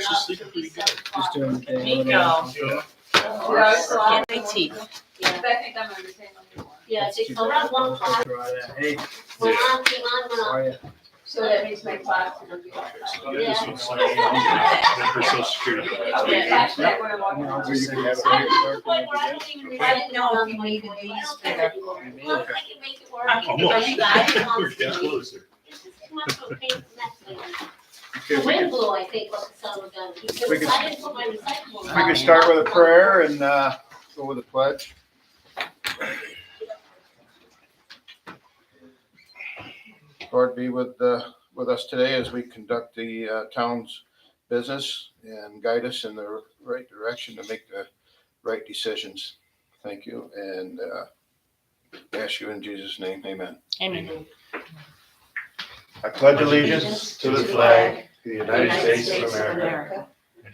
actually sleeping pretty good. Just doing the thing. Nico. Yeah. Can't they teeth? Yeah, I think around 1 o'clock, Hey, when I'm how are you? so that makes my class. So I just want to sign in on her social security. Okay. Catch that when I'm walking I'll around. just send it. I'm to the point where I don't even. I didn't know if you needed these for the. Well, I can make it work. Almost. I didn't want We're to getting be- closer. It's just too much of a pain in the neck thing. Okay, The we wind can, blew, I think, what the sun was done. We can- I didn't put my recyclables. we can start with a prayer and, go with a pledge. Lord, be with us today as we conduct the, town's business and guide us in the right direction to make the right decisions. Thank you, and, ask you in Jesus' name, amen. Amen. I pledge allegiance to the flag of the United States of America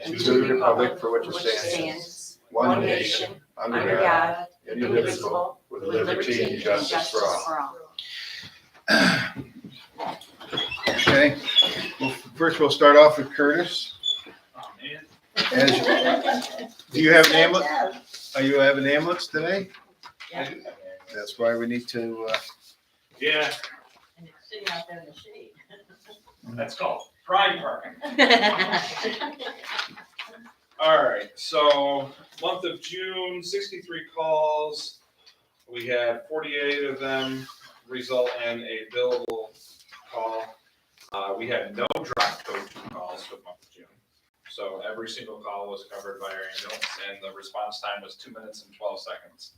and to the republic for which it stands, one nation, under God, indivisible, with liberty and justice for all. Okay, well, first we'll start off with Curtis. Do you have an ambulance? Are you have an ambulance today? Yeah. That's why we need to, Yeah, And it's sitting out there in the shade. That's called prime parking. All right, so month of June, 63 calls. We had 48 of them result in a billable call. We had no drop code calls for the month of June. So every single call was covered by our ambulance, and the response time was 2 minutes and 12 seconds.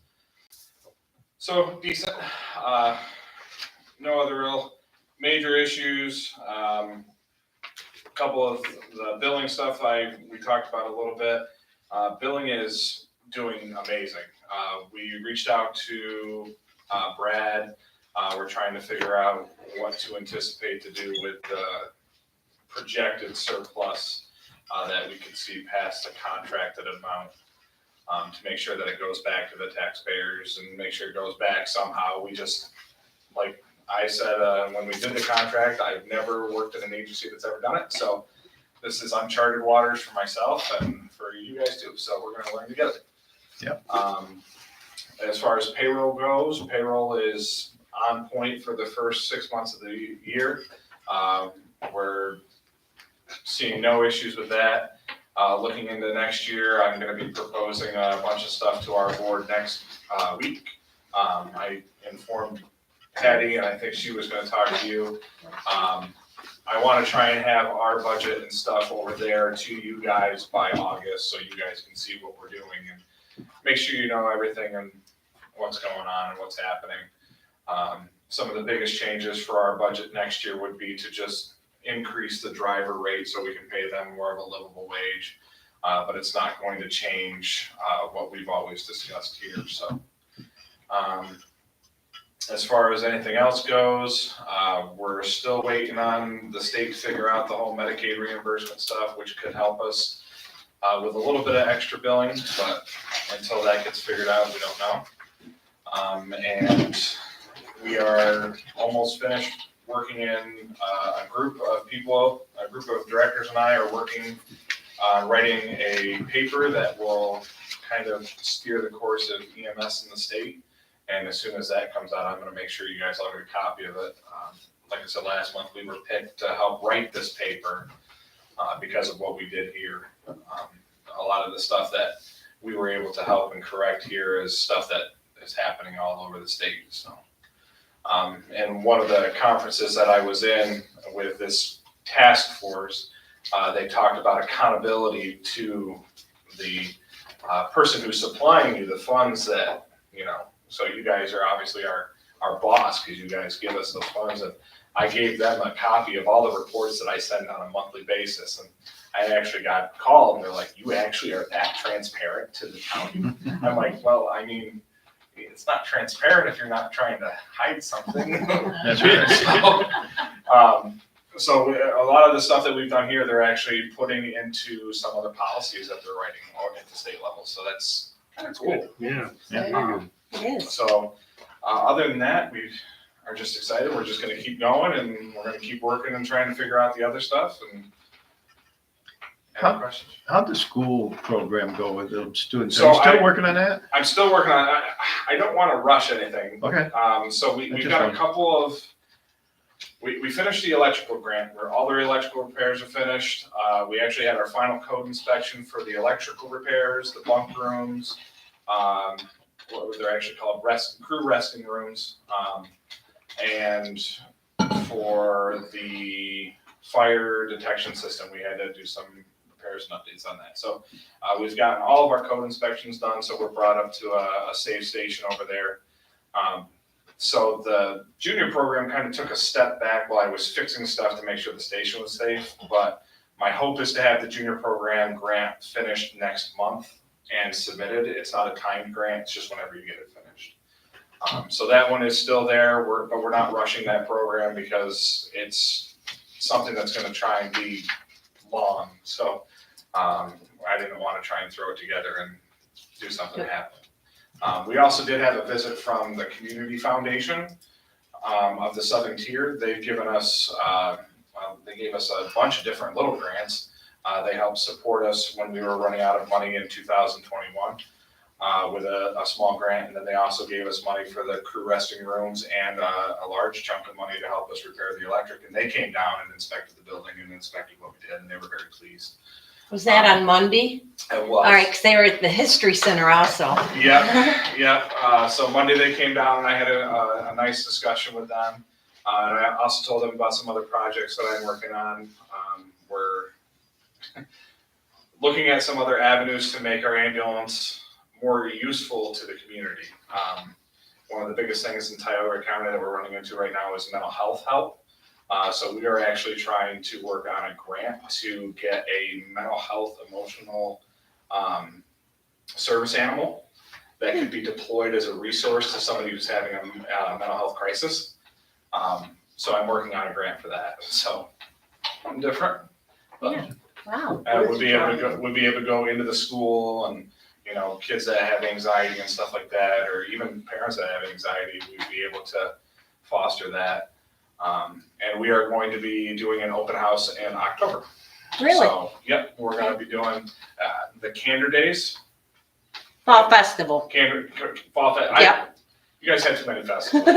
So decent. No other real major issues. Couple of the billing stuff we talked about a little bit. Billing is doing amazing. We reached out to Brad. We're trying to figure out what to anticipate to do with the projected surplus that we could see past the contracted amount, to make sure that it goes back to the taxpayers and make sure it goes back somehow. We just, like I said, when we did the contract, I've never worked in an agency that's ever done it. So this is uncharted waters for myself and for you guys too. So we're gonna learn together. Yep. As far as payroll goes, payroll is on point for the first 6 months of the year. We're seeing no issues with that. Looking into next year, I'm gonna be proposing a bunch of stuff to our board next week. I informed Patty, and I think she was gonna talk to you. I wanna try and have our budget and stuff over there to you guys by August, so you guys can see what we're doing and make sure you know everything and what's going on and what's happening. Some of the biggest changes for our budget next year would be to just increase the driver rate so we can pay them more of a livable wage. But it's not going to change what we've always discussed here, so. As far as anything else goes, we're still waiting on the state to figure out the whole Medicaid reimbursement stuff, which could help us with a little bit of extra billing, but until that gets figured out, we don't know. And we are almost finished working in a group of people, a group of directors and I are working on writing a paper that will kind of steer the course of EMS in the state. And as soon as that comes out, I'm gonna make sure you guys all get a copy of it. Like I said, last month, we were picked to help write this paper because of what we did here. A lot of the stuff that we were able to help and correct here is stuff that is happening all over the state, so. And one of the conferences that I was in with this task force, they talked about accountability to the person who's supplying you the funds that, so you guys are obviously our boss because you guys give us those funds. And I gave them a copy of all the reports that I send on a monthly basis. And I actually got called and they're like, you actually are that transparent to the county? I'm like, well, I mean, it's not transparent if you're not trying to hide something. That's right. So a lot of the stuff that we've done here, they're actually putting into some of the policies that they're writing at the state level. So that's kind of cool. Yeah, very good. It is. So other than that, we are just excited. We're just going to keep going and we're going to keep working and trying to figure out the other stuff. And Any questions? How'd the school program go with the students? So Are you still I- working on that? I'm still working on it. I don't want to rush anything. Okay. So we've That's got a fine. couple of, we finished the electrical grant where all the electrical repairs are finished. We actually had our final code inspection for the electrical repairs, the bunk rooms. What they're actually called crew resting rooms. And for the fire detection system, we had to do some repairs and updates on that. So we've gotten all of our code inspections done, so we're brought up to a safe station over there. So the junior program kind of took a step back while I was fixing stuff to make sure the station was safe. But my hope is to have the junior program grant finished next month and submitted. It's not a timed grant, it's just whenever you get it finished. So that one is still there, but we're not rushing that program because it's something that's gonna try and be long. So I didn't want to try and throw it together and do something happen. We also did have a visit from the Community Foundation of the Southern Tier. They've given us, they gave us a bunch of different little grants. They helped support us when we were running out of money in 2021 with a small grant. And then they also gave us money for the crew resting rooms and a large chunk of money to help us repair the electric. And they came down and inspected the building and inspected what we did, and they were very pleased. Was that on Monday? It was. All right, because they were at the History Center also. Yep. So Monday they came down and I had a nice discussion with them. And I also told them about some other projects that I'm working on. We're looking at some other avenues to make our ambulance more useful to the community. One of the biggest things in Tioga County that we're running into right now is mental health help. So we are actually trying to work on a grant to get a mental health, emotional service animal that could be deployed as a resource to somebody who's having a mental health crisis. So I'm working on a grant for that. So something different. But, Yeah. Wow. would be able to go into the school and, you know, kids that have anxiety and stuff like that, or even parents that have anxiety, we'd be able to foster that. And we are going to be doing an open house in October. Really? So, yep, we're going to be doing the Candor Days. Fall Festival. Fall Festival. Yep. You guys have too many festivals.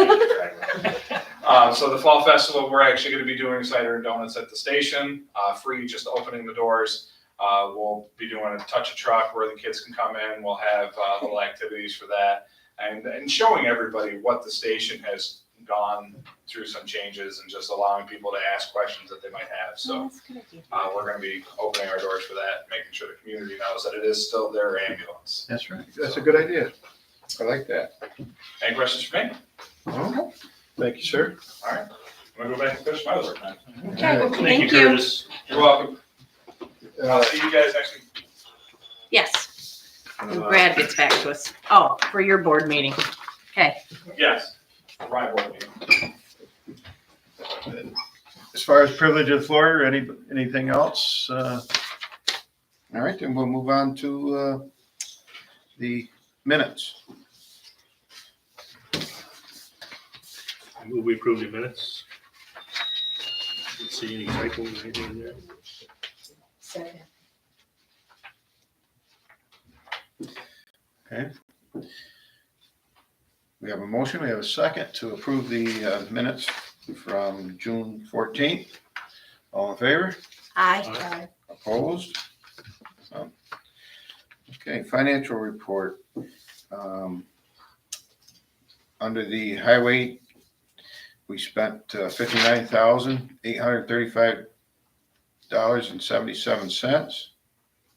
So the Fall Festival, we're actually going to be doing cider and donuts at the station, free, just opening the doors. We'll be doing a touch a truck where the kids can come in. We'll have little activities for that, and showing everybody what the station has gone through, some changes, and just allowing people to ask questions that they might have. So we're going to be opening our doors for that, making sure the community knows that it is still their ambulance. That's right. That's a good idea. I like that. Any questions for me? Oh, thank you, sir. All right, I'm gonna go back and finish my work now. Okay, Thank you, thank you. Curtis. You're welcome. I'll see you guys next week. Yes, when Brad gets back to us. Oh, for your board meeting. Okay. Yes, Ryan board meeting. As far as privilege of the floor, anything else? All right, then we'll move on to the minutes. I move we approve the minutes. Didn't see any typos or anything in there. Second. Okay. We have a motion, we have a second to approve the minutes from June 14th. All in favor? Aye. Opposed? Okay, financial report. Under the highway, we spent $59,835.77.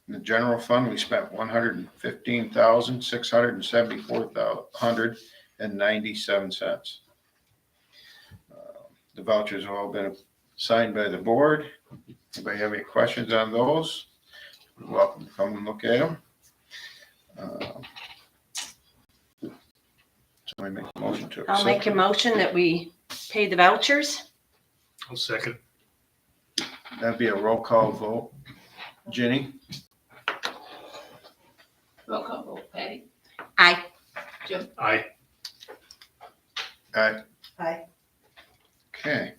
In the general fund, we spent $115,674.97. The vouchers have all been signed by the board. Anybody have any questions on those? You're welcome to come and look at them. So I make a motion to accept. I'll make a motion that we pay the vouchers. I'll second. That'd be a roll call vote. Ginny? Roll call vote, Patty? Aye. Aye. Aye. Aye. Okay.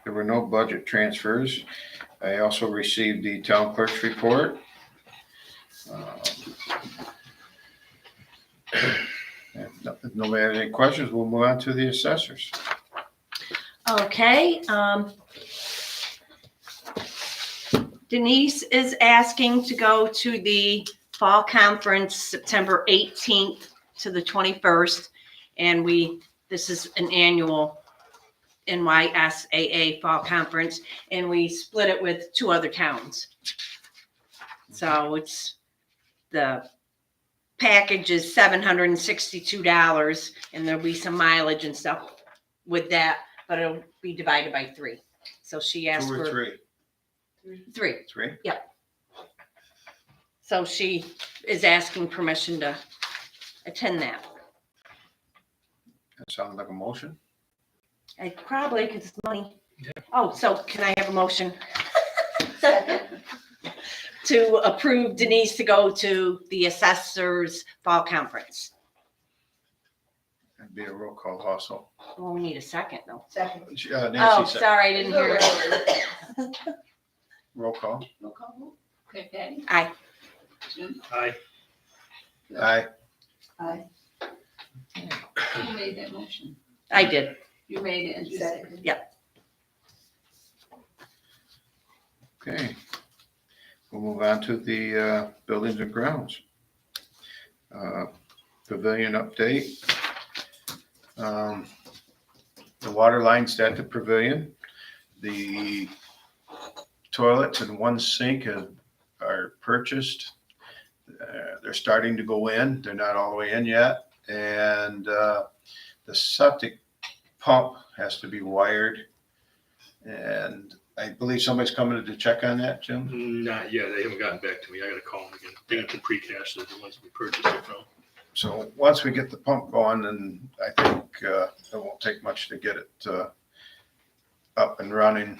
There were no budget transfers. I also received the town clerk's report. If nobody has any questions, we'll move on to the assessors. Okay, Denise is asking to go to the fall conference September 18th to the 21st. And this is an annual NYSAA fall conference, and we split it with 2 other towns. So the package is $762, and there'll be some mileage and stuff with that, but it'll be divided by 3. So she asked 2 or for 3? 3. 3? So she is asking permission to attend that. That sounds like a motion. I probably, because it's money. Yeah. Oh, so can I have a motion to approve Denise to go to the assessors fall conference? That'd be a roll call also. Well, we need a second though. Second. Oh, Nancy said, sorry, I didn't hear it. roll call. Roll call vote. Okay, Patty? Aye. Jim? Aye. Aye. Aye. Who made that motion? I did. You made it and you seconded. Okay. We'll move on to the buildings and grounds. Pavilion update. The water line's at the pavilion. The toilets and 1 sink are purchased. They're starting to go in. They're not all the way in yet. And the septic pump has to be wired. And I believe somebody's coming to check on that, Jim? Not yet. They haven't gotten back to me. I gotta call them again. They got the precast, so the ones we purchased it from. So once we get the pump going, then I think it won't take much to get it up and running.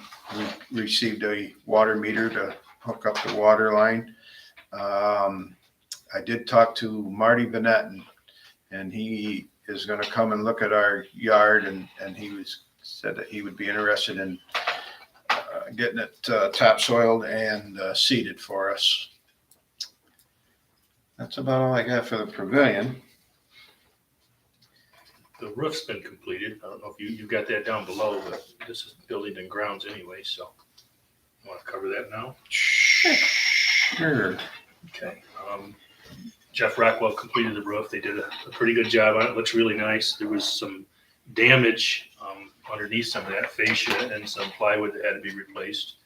We received a water meter to hook up the water line. I did talk to Marty Bennett, and he is gonna come and look at our yard, and he said that he would be interested in getting it topsoiled and seeded for us. That's about all I got for the pavilion. The roof's been completed. I don't know if you've got that down below, but this is building and grounds anyway, so. You wanna cover that now? Sure. Okay. Jeff Rockwell completed the roof. They did a pretty good job on it. Looks really nice. There was some damage underneath some of that fascia and some plywood that had to be replaced.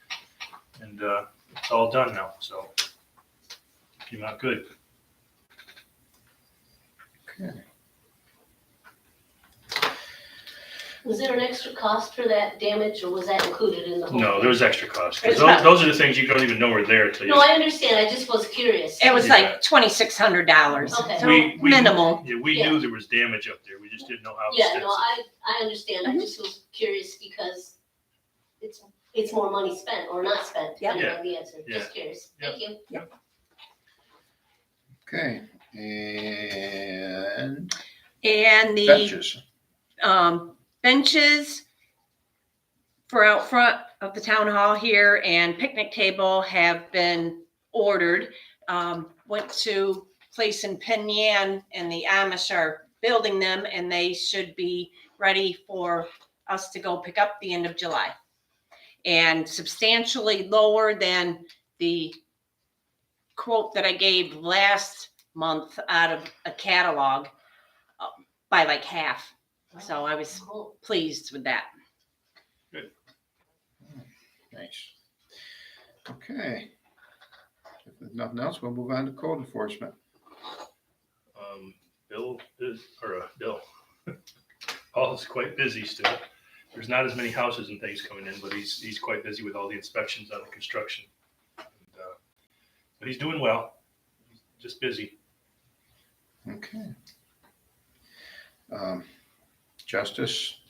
And it's all done now, so came out good. Okay. Was there an extra cost for that damage, or was that included in the whole? No, there was extra cost. 'Cause It's not- those are the things you don't even know are there till you. No, I understand, I just was curious. It was Yeah. like $2,600. Okay. So We minimal. Yeah, we Yeah. knew there was damage up there. We just didn't know how Yeah, extensive. no, I understand, I just was curious because it's more money spent or not spent, depending on the answer, Yeah. just curious, thank you. Okay, and And the benches. benches for out front of the town hall here and picnic table have been ordered. Went to place in Penyan, and the Amish are building them, and they should be ready for us to go pick up the end of July. And substantially lower than the quote that I gave last month out of a catalog by like half. So I was Cool. pleased with that. Nice. Okay. If there's nothing else, we'll move on to code enforcement. Bill, Paul's quite busy still. There's not as many houses and things coming in, but he's quite busy with all the inspections on the construction. And, but he's doing well. He's just busy. Okay. Justice.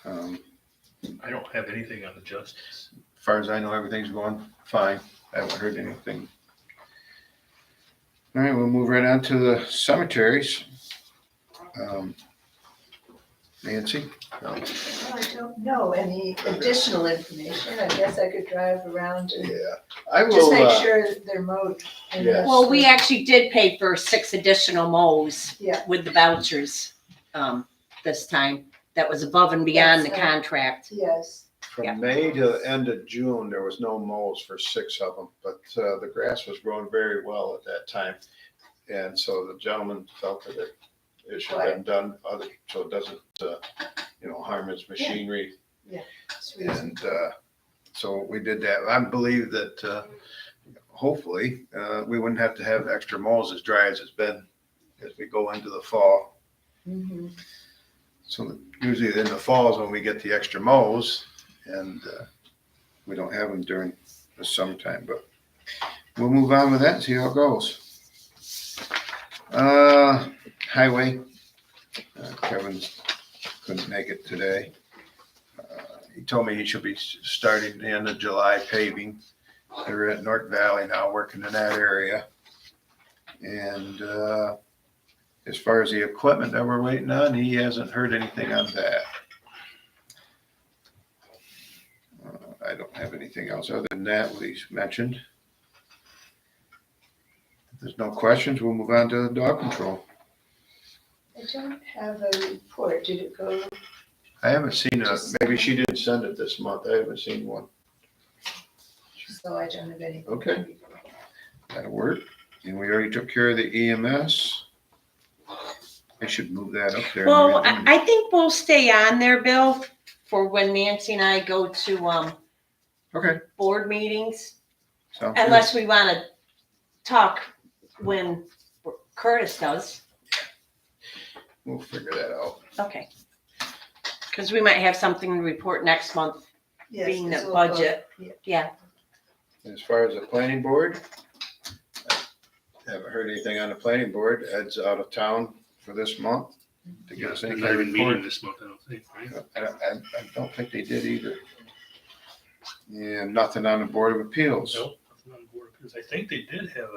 I don't have anything on the justice. As far as I know, everything's going fine. I haven't heard anything. All right, we'll move right on to the cemeteries. Nancy? No. Well, I don't know any additional information. I guess I could drive around and Yeah, I just will, make sure that they're mowed. and Yes. that's- Well, we actually did pay for 6 additional mows Yeah. with the vouchers, this time. That was above and beyond the That's right. contract. Yes, Yeah. from May to the end of June, there was no mows for 6 of them, but the grass was growing very well at that time. And so the gentleman felt that it should have been done so it doesn't, harm his machinery. it's reasonable. And so we did that. I believe that hopefully we wouldn't have to have extra mows as dry as it's been as we go into the fall. Mhm. So usually in the fall is when we get the extra mows, and we don't have them during the summertime, but we'll move on with that and see how it goes. Highway, Kevin couldn't make it today. He told me he should be starting the end of July paving. They're at North Valley now, working in that area. And as far as the equipment that we're waiting on, he hasn't heard anything on that. I don't have anything else other than that, what he's mentioned. If there's no questions, we'll move on to the dog control. I don't have a report. Did it go? I haven't seen maybe she didn't send it this month. I haven't seen one. So I don't have any. Okay. That'll work. And we already took care of the EMS. I should move that up there. Well, I think we'll stay on there, Bill, for when Nancy and I go to, Okay. board meetings. Sounds good. Unless we want to talk when Curtis does. We'll figure that out. Okay. Because we might have something to report next month, Yes, being this the will go- budget. yeah. Yeah. As far as the planning board, I haven't heard anything on the planning board. Ed's out of town for this month to get us They're any not kind of even meeting report. this month, I don't think, right? I don't think they did either. And nothing on the Board of Appeals. Nope, nothing on board, because I think they did have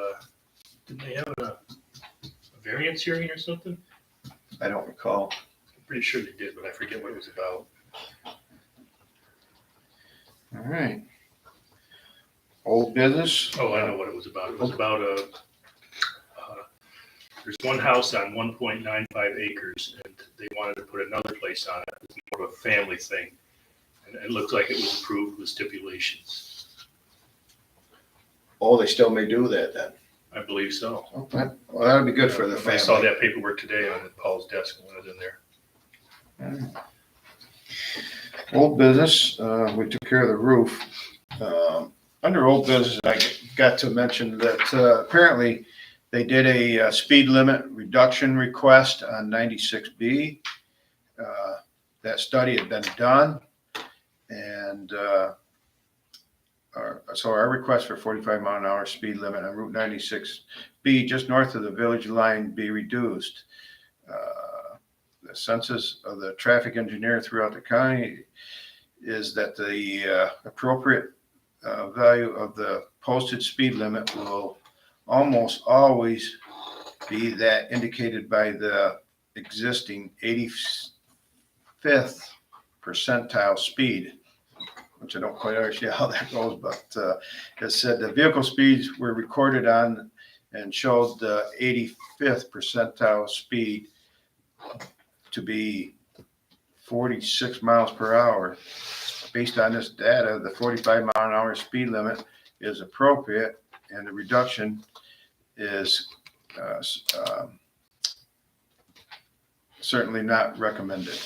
didn't they have a variance hearing or something? I don't recall. I'm pretty sure they did, but I forget what it was about. All right. Old business? Oh, I know what it was about. It was about there's one house on 1.95 acres, and they wanted to put another place on it. It's more of a family thing. And it looked like it was approved with stipulations. Oh, they still may do that then. I believe so. Okay. Well, that'll be good for the I saw family. that paperwork today on Paul's desk when I was in there. Old business, we took care of the roof. Under old business, I got to mention that apparently they did a speed limit reduction request on 96B. That study had been done, and so our request for 45-mile-an-hour speed limit on Route 96B, just north of the village line, be reduced. The census of the traffic engineer throughout the county is that the appropriate value of the posted speed limit will almost always be that indicated by the existing 85th percentile speed, which I don't quite understand how that goes, but it said the vehicle speeds were recorded on and showed the 85th percentile speed to be 46 miles per hour. Based on this data, the 45-mile-an-hour speed limit is appropriate, and the reduction is certainly not recommended.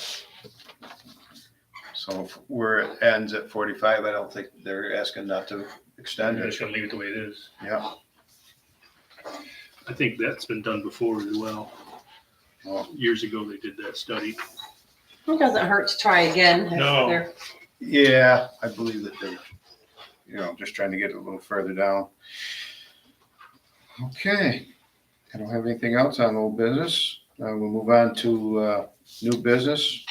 So where it ends at 45, I don't think they're asking not to extend I'm it. just gonna leave it the way it is. Yeah. I think that's been done before as well. Well, Years ago, they did that study. It doesn't hurt to try again. if No. they're- yeah, I believe that they're, just trying to get it a little further down. Okay, I don't have anything else on old business. We'll move on to new business.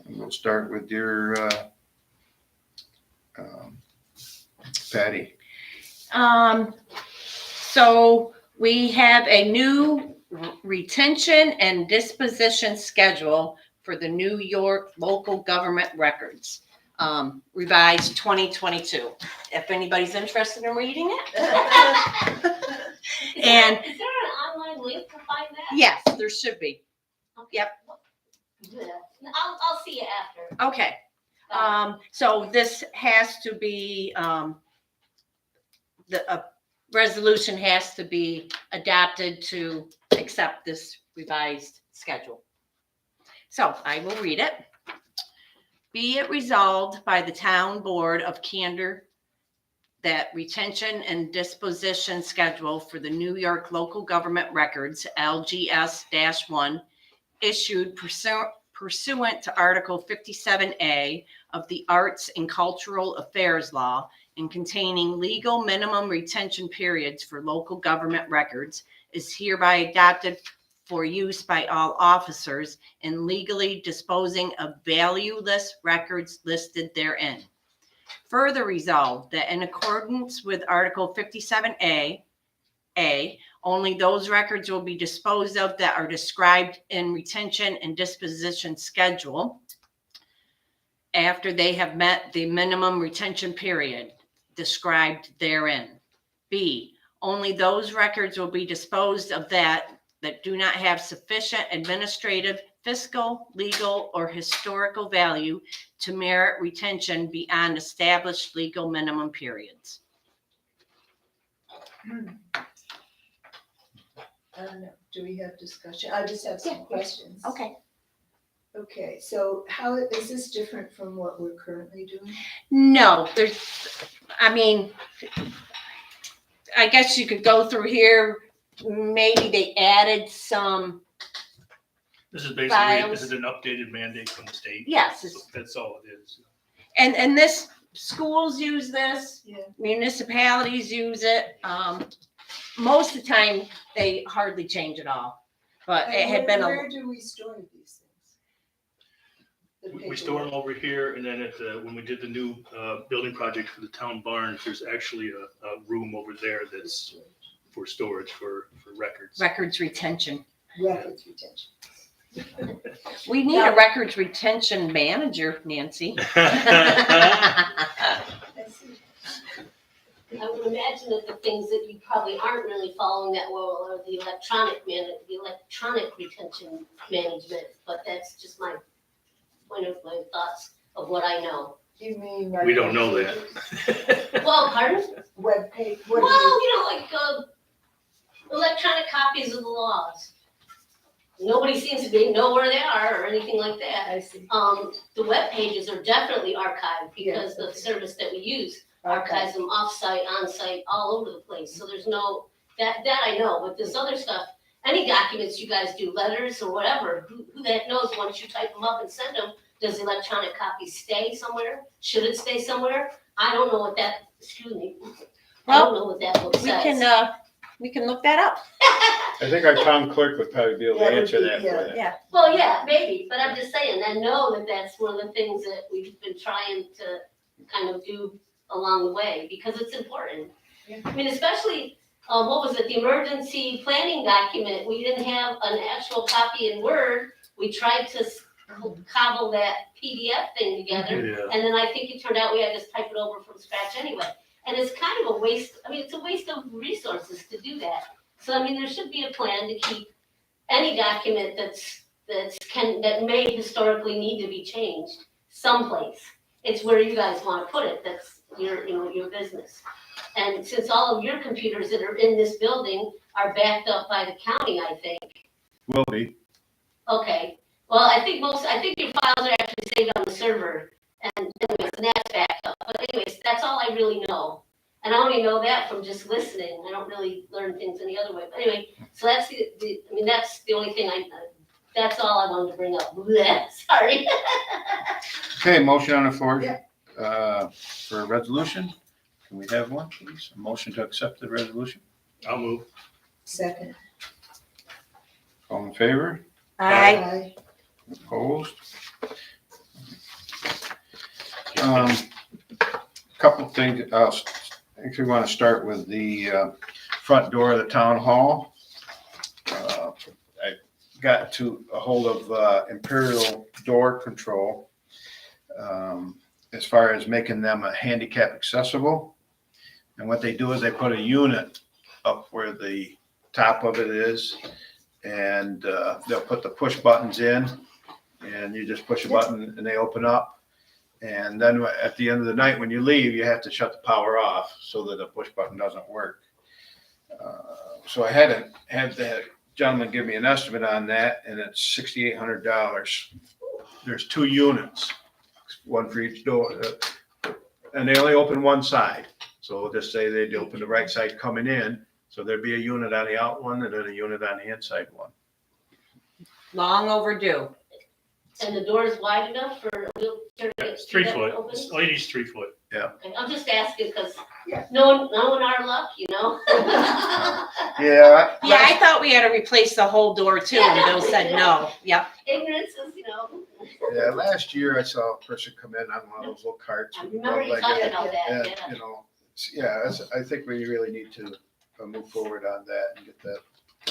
And we'll start with your Patty. So we have a new retention and disposition schedule for the New York local government records, revised 2022. If anybody's interested in reading it. And Is there an online link to find that? yes, there should be. Yep. Yeah. I'll see you after. Okay. So this has to be, the resolution has to be adopted to accept this revised schedule. So I will read it. Be it resolved by the Town Board of Candor that retention and disposition schedule for the New York local government records, LGS-1, issued pursuant to Article 57A of the Arts and Cultural Affairs Law and containing legal minimum retention periods for local government records, is hereby adopted for use by all officers in legally disposing of valueless records listed therein. Further resolved that in accordance with Article 57A, only those records will be disposed of that are described in retention and disposition schedule after they have met the minimum retention period described therein. B, only those records will be disposed of that do not have sufficient administrative, fiscal, legal, or historical value to merit retention beyond established legal minimum periods. I don't know, do we have discussion? I just have some questions. Okay. Okay, so how, is this different from what we're currently doing? No, I mean, I guess you could go through here. Maybe they added some, This is basically, Files. this is an updated mandate from the state. yes, So that's all it is. and this, schools use this, Yeah. municipalities use it. Most of the time, they hardly change at all, but it had been Where do we store these things? The We store them paperwork. over here, and then when we did the new building project for the town barns, there's actually a room over there that's for storage for records. records retention. Records retention. We need a records retention manager, Nancy. I see. I would imagine that the things that you probably aren't really following that well are the electronic retention management, but that's just my thoughts of what I know. You mean? We don't know that. Well, pardon? Web page, Well, what do you? like electronic copies of the laws. Nobody seems to know where they are or anything like that. I see. The web pages are definitely archived because Yes, the okay. service that we use Okay. archives them off-site, on-site, all over the place. So there's no, that I know, but this other stuff, any documents you guys do, letters or whatever, who the heck knows, once you type them up and send them, does the electronic copy stay somewhere? Should it stay somewhere? I don't know what that, excuse me. I don't know what that book says. We can look that up. I think our town clerk would probably be able to That would answer be- that yeah. for you. Yeah. Well, yeah, maybe, but I'm just saying, I know that that's one of the things that we've been trying to kind of do along the way, because it's important. Yeah. I mean, especially, what was it, the emergency planning document, we didn't have an actual copy in Word. We tried to cobble that PDF thing together, Yeah. and then I think it turned out we had to type it over from scratch anyway. And it's kind of a waste, I mean, it's a waste of resources to do that. So, I mean, there should be a plan to keep any document that may historically need to be changed someplace. It's where you guys want to put it, that's your business. And since all of your computers that are in this building are backed up by the county, I think. Will be. Okay, well, I think your files are actually saved on the server, and that's backed up. But anyways, that's all I really know. And I only know that from just listening. I don't really learn things any other way. But anyway, so that's that's the only thing that's all I wanted to bring up. Blech, sorry. Okay, motion on the floor. Yeah. For a resolution. Can we have one, please? A motion to accept the resolution. I'll move. Second. All in favor? Aye. Opposed? Couple things, I actually want to start with the front door of the town hall. I got to a hold of Imperial Door Control as far as making them a handicap accessible. And what they do is they put a unit up where the top of it is, and they'll put the push buttons in, and you just push a button and they open up. And then at the end of the night, when you leave, you have to shut the power off so that the push button doesn't work. So I had that gentleman give me an estimate on that, and it's $6,800. There's 2 units, one for each door, and they only open one side. So we'll just say they'd open the right side coming in, so there'd be a unit on the out one and then a unit on the inside one. Long overdue. And the door is wide enough for a wheelchair to Yeah, get it's 3 through that foot. opening? Lady's 3 foot. Okay, I'm just asking because Yeah. knowing our luck, you know? Yeah. Yeah, I thought we had to replace the whole door too, and Bill said no. Yep. Ignorance is, you know. Yeah, last year I saw a person come in on one of those little carts. I with remember one you leg talking in, about that, and, yeah. you know, I think we really need to move forward on that and get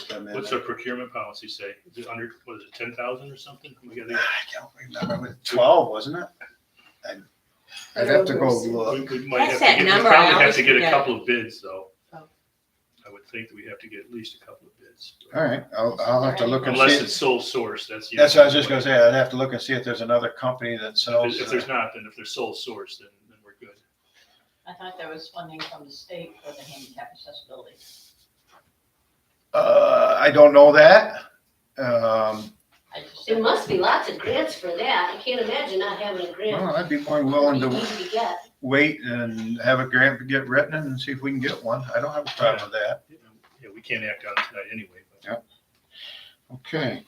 them in. What's the procurement policy say? Is it under, what is it, 10,000 or something? We gotta, I don't remember. It was 12, wasn't it? I'd have to go look. we might have That's to that get, we number I probably have always to get a forget. couple of bids though. Oh. I would think that we have to get at least a couple of bids. All right, I'll have to look and Unless see. it's sole source, that's. the That's what I was other just gonna way. say. I'd have to look and see if there's another company that sells. If there's not, then if they're sole source, then we're good. I thought there was funding from the state for the handicap accessibility. I don't know that. I just There must be lots of grants for that. I can't imagine not having a grant. Well, I'd be more than willing It'd be to easy to get. wait and have a grant get written and see if we can get one. I don't have a problem with that. Yeah, we can't act on it tonight anyway, but. Okay.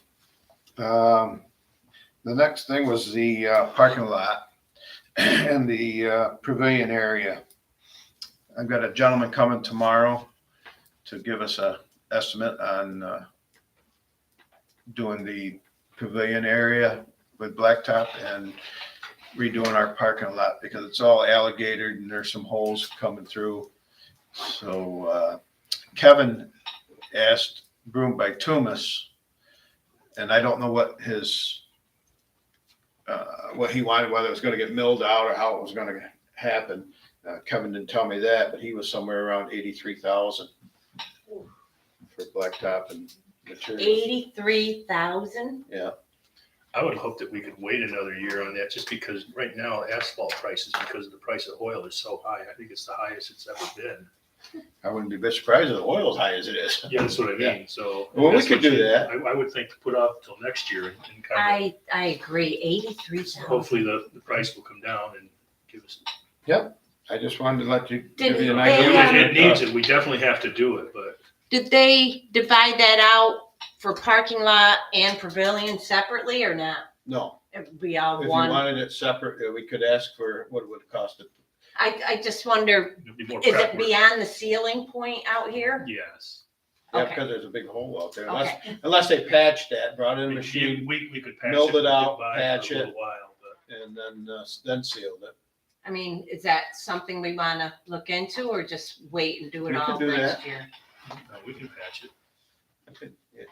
The next thing was the parking lot and the pavilion area. I've got a gentleman coming tomorrow to give us a estimate on doing the pavilion area with blacktop and redoing our parking lot because it's all alligator and there's some holes coming through. So Kevin asked Broom by Tumas, and I don't know what his what he wanted, whether it was going to get milled out or how it was going to happen. Kevin didn't tell me that, but he was somewhere around 83,000 for blacktop and materials. 83,000? Yeah. I would hope that we could wait another year on that, just because right now asphalt prices, because of the price of oil, is so high. I think it's the highest it's ever been. I wouldn't be a bit surprised if the oil as high as it is. Yeah, that's what I mean, so. Well, we that's could what do that. I would think to put off till next year and kind I agree, of, 83,000. hopefully the price will come down and give us. I just wanted to let you Did give you an they idea. have- It needs it, we definitely have to do it, but Did they divide that out for parking lot and pavilion separately or not? No, It'd be all if you one? wanted it separate, we could ask for what it would cost it. I just wonder, it'll be more is prep it work. beyond the ceiling point out here? Yes. Yeah, Okay. because there's a big hole out there. Okay. Unless they patched that, brought in a We machine could patch milled it, it out, get by patch for a it. little while, but. and then sealed it. I mean, is that something we want to look into or just wait and do it We could all do next that. year? No, we can patch it. Okay, yeah.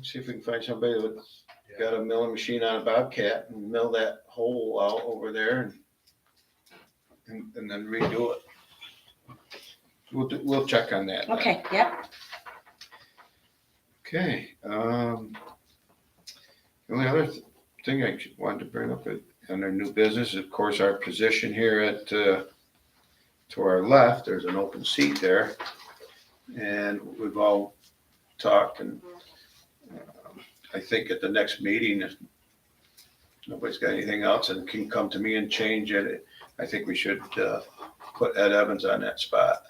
See if we can find somebody that's got a milling machine on a Bobcat and mill that hole out over there and then redo it. We'll check on that. Okay, yep. Okay, the only other thing I wanted to bring up under new business, of course, our position here at, to our left, there's an open seat there. And we've all talked, and I think at the next meeting, if nobody's got anything else and can come to me and change it, I think we should put Ed Evans on that spot.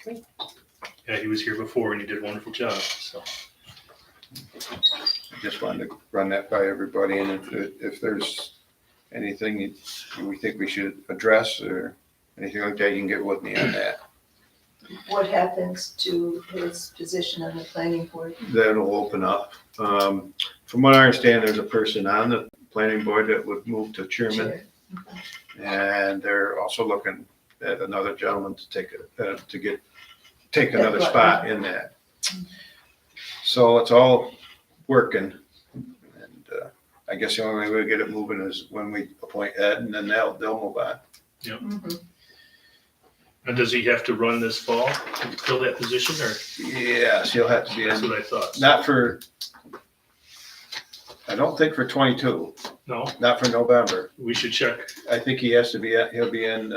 Yeah, he was here before and he did a wonderful job, so. I just wanted to run that by everybody, and if there's anything we think we should address or anything like that, you can get with me on that. What happens to his position on the planning board? That'll open up. From what I understand, there's a person on the planning board that would move to chairman, Chair? and they're also looking at another gentleman to take another spot in that. So it's all working. And I guess the only way we get it moving is when we appoint Ed, and then they'll move on. Mhm. And does he have to run this fall to fill that position, or? Yes, he'll have to be That's in, what I thought. not for, I don't think for 22, No, not for November. we should check. I think he has to be, he'll be in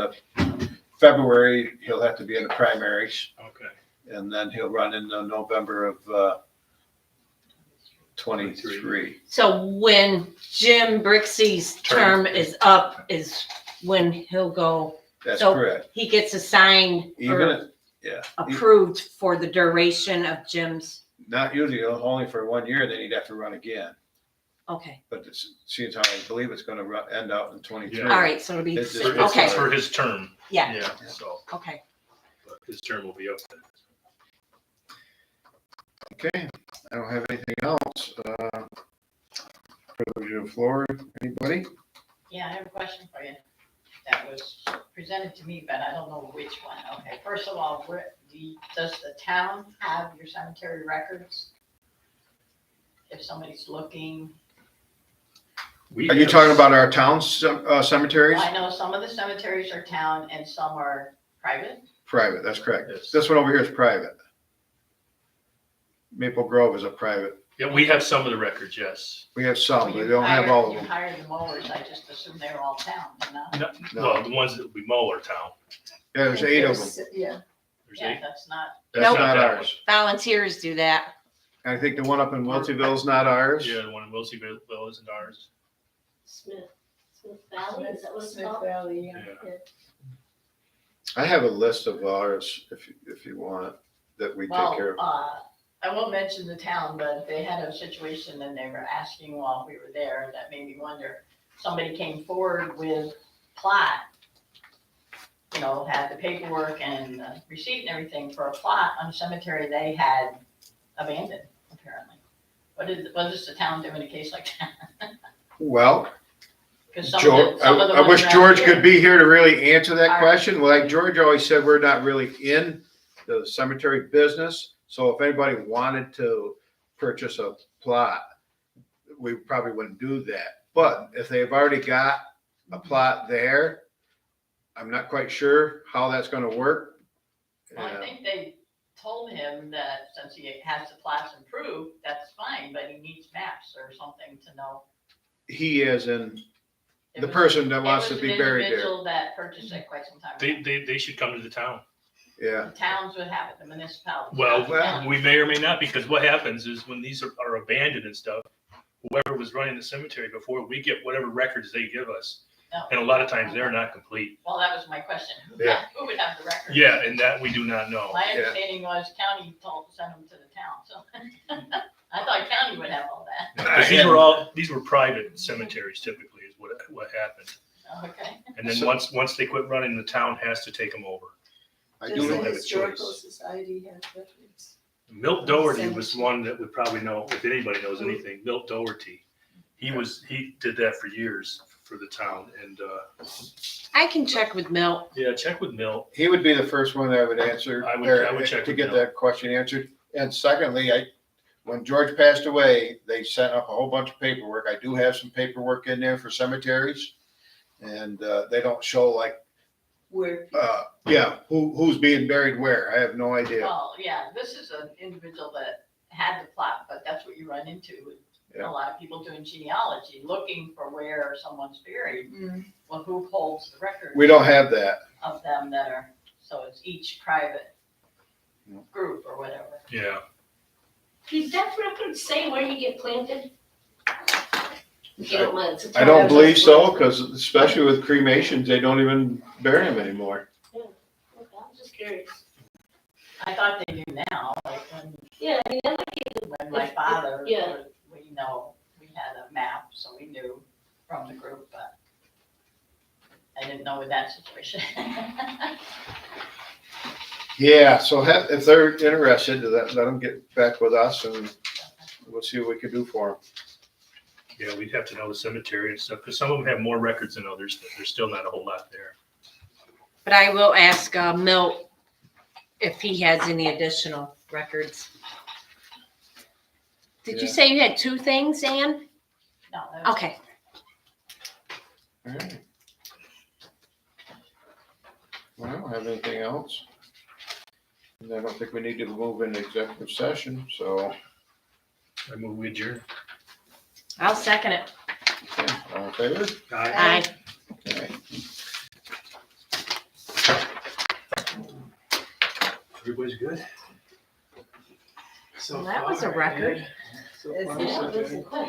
February, he'll have to be in the primaries, Okay. and then he'll run in November of 23. So when Jim Brixey's term is up is when he'll go, That's So- correct. he gets assigned Even, or approved for the duration of Jim's, not usually, only for 1 year, then he'd have to run again. okay. But it's, seems how I believe it's gonna end out in 23. Yeah. All right, so it'll be, It's For, just- okay, for his term. yeah, Yeah, so, okay. but his term will be up then. Okay, I don't have anything else. Privilege of the floor, anybody? Yeah, I have a question for you that was presented to me, but I don't know which one. Okay, first of all, does the town have your cemetery records? If somebody's looking, We Are you have- talking about our town cemeteries? I know some of the cemeteries are town and some are private. Private, that's correct. Yes. This one over here is private. Maple Grove is a private. Yeah, we have some of the records, yes. We have some, Well, but we you don't have hired- all of You them. hired the mowers, I just assumed they were all town, you know? No. Well, the ones that we mow are town. Yeah, there's 8 of them. Yeah, There's Yeah, eight. that's not, That's Nope. not that ours. Volunteers do that. And I think the one up in Wiltseyville is not ours. Yeah, the one in Wilseyville isn't ours. Smith Valley, is that what it's Smith called? Valley, yeah. Yeah. I have a list of ours if you want, that we take care of. well, I won't mention the town, but they had a situation and they were asking while we were there, that made me wonder. Somebody came forward with plot, you know, had the paperwork and the receipt and everything for a plot on a cemetery they had abandoned, apparently. What is the town do in a case like that? Well, Because some George, of the, some of the I ones wish around George here- could be here to really answer that Are- question. Like George always said, we're not really in the cemetery business. So if anybody wanted to purchase a plot, we probably wouldn't do that. But if they've already got a plot there, I'm not quite sure how that's gonna work. Well, I think they told him that since he has the plots improved, that's fine, but he needs maps or something to know. He is in, It the was- person that it wants to was be an buried there. individual that purchased it quite some time ago. They should come to the town. Yeah, The towns would have it, the municipalities. Well, not the county. we may or may not, because what happens is when these are abandoned and stuff, whoever was running the cemetery before, we get whatever records they give us. No. And a lot of times they're not complete. Well, that was my question. Yeah. Who would have the record? Yeah, and that we do not know. My Yeah. understanding was county told to send them to the town, so. I thought county would have all that. Because these were private cemeteries typically is what happened. Okay. And then So- once they quit running, the town has to take them over. I Does do the have a Historical choice. Society have records? Milt Doherty was one that would probably know, if anybody knows anything, Milt Doherty. He did that for years for the town and, I can check with Milt. yeah, check with Milt. He would be the first one that I would answer. I would or check to with get Bill. that question answered. And secondly, when George passed away, they sent up a whole bunch of paperwork. I do have some paperwork in there for cemeteries. And they don't show like, Where, who's being buried where. I have no idea. Well, yeah, this is an individual that had the plot, but that's what you run into with Yeah. a lot of people doing genealogy, looking for where someone's buried. mm, Well, who holds the record We don't have that. of them that are, so it's each private No. group or whatever. Yeah. Did that record say where you get planted? If you don't mind, it's a I don't town- believe so, because especially with cremations, they don't even bury them anymore. Okay, I'm just curious. I thought they knew now, like Yeah, I mean, I like it. when my father, Yeah. we know, we had a map, so we knew from the group, but I didn't know with that situation. Yeah, so if they're interested, let them get back with us and we'll see what we can do for them. Yeah, we'd have to know the cemetery and stuff, because some of them have more records than others, but there's still not a whole lot there. But I will ask Milt if he has any additional records. Did Yeah. you say you had two things, Ann? No, that was- Okay. All right. Well, I don't have anything else. And I don't think we need to move into executive session, so, I move we adjourn. I'll second it. okay, all in favor? Aye. Aye. Okay. Everybody's good? Well, that was a record. It's- Yeah, it wasn't quick.